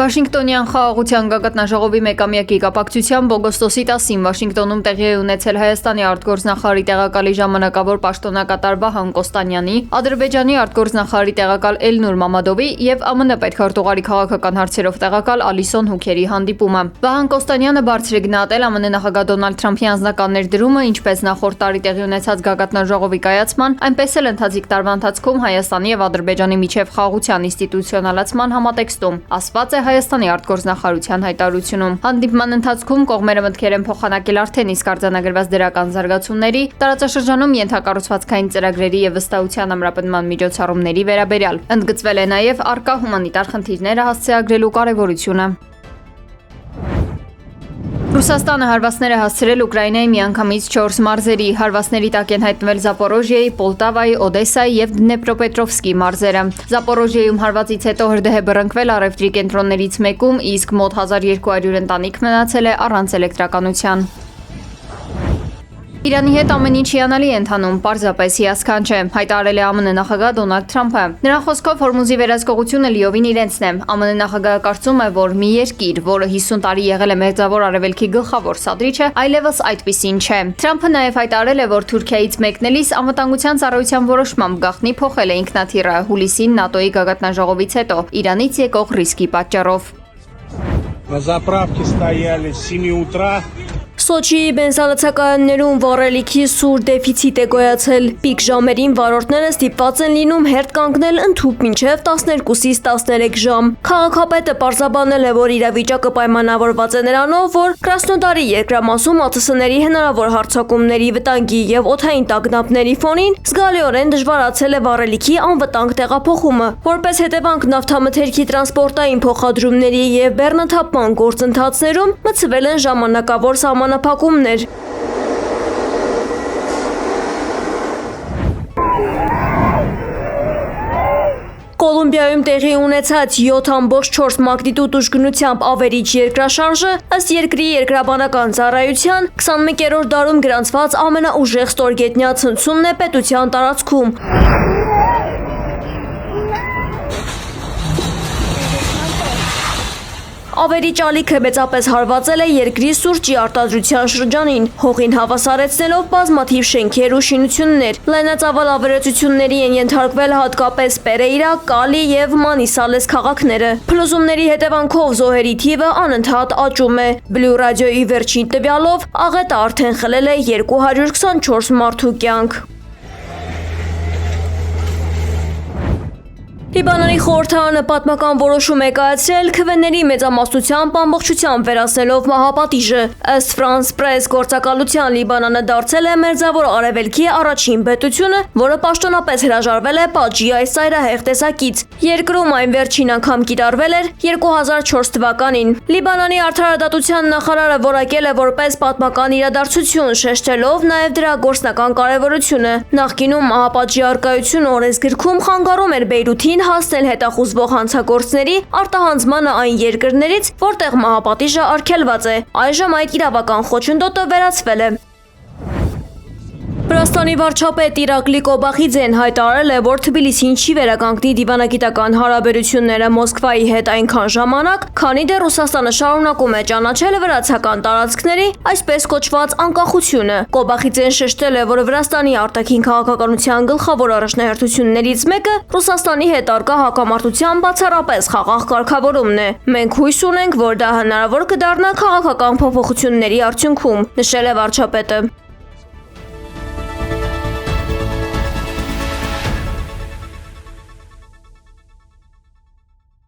Վաշինգտոնյան խաղաղության գագաթնաժողովի մեկամյակի կապակցությամբ օգոստոսի 10-ին Վաշինգտոնում տեղի է ունեցել Հայաստանի արտգործնախարարի տեղակալի ժամանակավոր պաշտոնակատար Վահան Կոստանյանի, Ադրբեջանի արտգործնախարարի տեղակալ Էլնուր Մամադովի եւ ԱՄՆ պետքարտուղարի քաղաքական հարցերով տեղակալ Ալիսոն Հուքերի հանդիպումը։ Վահան Կոստանյանը բարձր է գնահատել ԱՄՆ նախագահ Դոնալդ Թրամփի անձնական ներդրումը, ինչպես նախորդ տարի տեղի ունեցած գագաթնաժողովի կայացման, այնպես էլ ընթացիկ տարվա ընթացքում Հայաստանի եւ Ադրբեջանի միջև խաղաղության ինստիտուցիոնալացման համատեքստում, ասված է Հայաստանի արտգործնախարարության հայտարարությունում։ Հանդիպման ընթացքում կողմերը մտքեր են փոխանակել արդեն իսկ արձանագրված դրական զարգացումների, տարածաշրջանում ենթակառուցվածքային ծրագրերի եւ վստահության ամրապնդման միջոցառումների վերաբերյալ։ Ընդգծվել է նաեւ առկա հումանիտար խնդիրները հասցեագրելու կարեւորությունը։ Ռուսաստանը հարվածներ է հասցրել Ուկրաինայի միանգամից 4 մարզերի։ Հարվածների տակ են հայտնվել Զապորոժիայի, Պոլտավայի, Օդեսայի եւ Դնեպրոպետրովսկի մարզերը։ Զապորոժիայում հարվածից հետո հրդեհ է բռնկվել առևտրի կենտրոններից մեկում, իսկ մոտ 1200 ընտանիք մնացել է առանց էլեկտրականության։ Իրանի հետ ամեն ինչ հիանալի է ընթանում, պարզապես հիասքանչ է, հայտարարել է ԱՄՆ նախագահ Դոնալդ Թրամփը։ Նրա խոսքով Հորմուզի վերահսկողությունը լիովին իրենցն է։ ԱՄՆ նախագահը կարծում է, որ մի երկիր, որը 50 տարի եղել է Մերձավոր Արևելքի գլխավոր սադրիչը, այլևս այդպիսին չէ։ Թրամփը նաև հայտարարել է, որ Թուրքիայից մեկնելիս անվտանգության ծառայության որոշմամբ գաղտնի փոխել է ինքնաթիռը հուլիսին ՆԱՏՕ-ի գագաթնաժողովից հետո Իրանից եկող ռիսկի պատճառով։ На заправке стояли с 7 утра. Սոչիի բենզալացակայաններում վառելիքի սուր դեֆիցիտ է գոյացել։ Պիկ ժամերին վարորդները ստիպված են լինում հերթ կանգնել ընդհուպ մինչև 12-ից 13 ժամ։ Քաղաքապետը պարզաբանել է, որ իրավիճակը պայմանավորված է նրանով, որ Կրասնոդարի երկրամասում ԱՑՍ-ների հնարավոր հարձակումների, վտանգի եւ օդային տագնապների ֆոնին զգալիորեն դժվարացել է վառելիքի անվտանգ տեղափոխումը։ Որպես հետևանք նավթամթերքի տրանսպորտային փոխադրումների եւ բեռնաթափման գործընթացներում մտցվել են ժամանակավոր սահմանափակումներ։ Կոլումբիայում տեղի ունեցած 7.4 մագնիտուդ ուժգնությամբ ավերիչ երկրաշարժը ըստ երկրի երկրաբանական ծառայության 21-րդ դարում գրանցված ամենաուժեղ ստորգետնյա ցնցումն է պետության տարածքում։ Ավերիչ ալիքը մեծապես հարվածել է երկրի սուրճի արտադրության շրջանին, հողին հավասարեցնելով բազմաթիվ շենքեր ու շինություններ։ Լայնածավալ ավերածությունների են ենթարկվել հատկապես Պերեյրա, Կալի եւ Մանիսալես քաղաքները։ Փլուզումների հետևանքով զոհերի թիվը անընդհատ աճում է։ Բլու ռադիոյի վերջին տվյալով աղետը արդեն խլել է 224 մարդու կյանք։ Լիբանանի խորհրդարանը պատմական որոշում է կայացրել քվեների մեծամասնությամբ ամբողջությամբ վերացնելով մահապատիժը։ Ըստ France Press գործակալության Լիբանանը դարձել է Մերձավոր Արևելքի առաջին պետությունը, որը պաշտոնապես հրաժարվել է պատժի այս ծայրահեղ տեսակից։ Երկրում այն վերջին անգամ կիրառվել էր 2004 թվականին։ Լիբանանի արդարադատության նախարարը որակել է որպես պատմական իրադարձություն, շեշտելով նաև դրա գործնական կարևորությունը։ Նախկինում մահապատժի առկայությունը օրենսգրքում խանգարում էր Բեյրութին հասնել հետախուզվող հանցագործների արտահանձմանը այն երկրներից, որտեղ մահապատիժը արգելված է։ Այժմ այդ իրավական խոչընդոտը վերացվել է։ Վրաստանի վարչապետ Իրակլի Կոբախիձեն հայտարարել է, որ Թբիլիսին չի վերականգնի դիվանագիտական հարաբերությունները Մոսկվայի հետ այնքան ժամանակ, քանի դեռ Ռուսաստանը շարունակում է ճանաչել վրացական տարածքների այսպես կոչված անկախությունը։ Կոբախիձեն շեշտել է, որ Վրաստանի արտաքին քաղաքականության գլխավոր առաջնահերթություններից մեկը Ռուսաստանի հետ արկա հակամարտության բացառապես խաղաղ կարգավորումն է։ Մենք հույս ունենք, որ դա հնարավոր կդառնա քաղաքական փոփոխությունների արդյունքում, նշել է վարչապետը։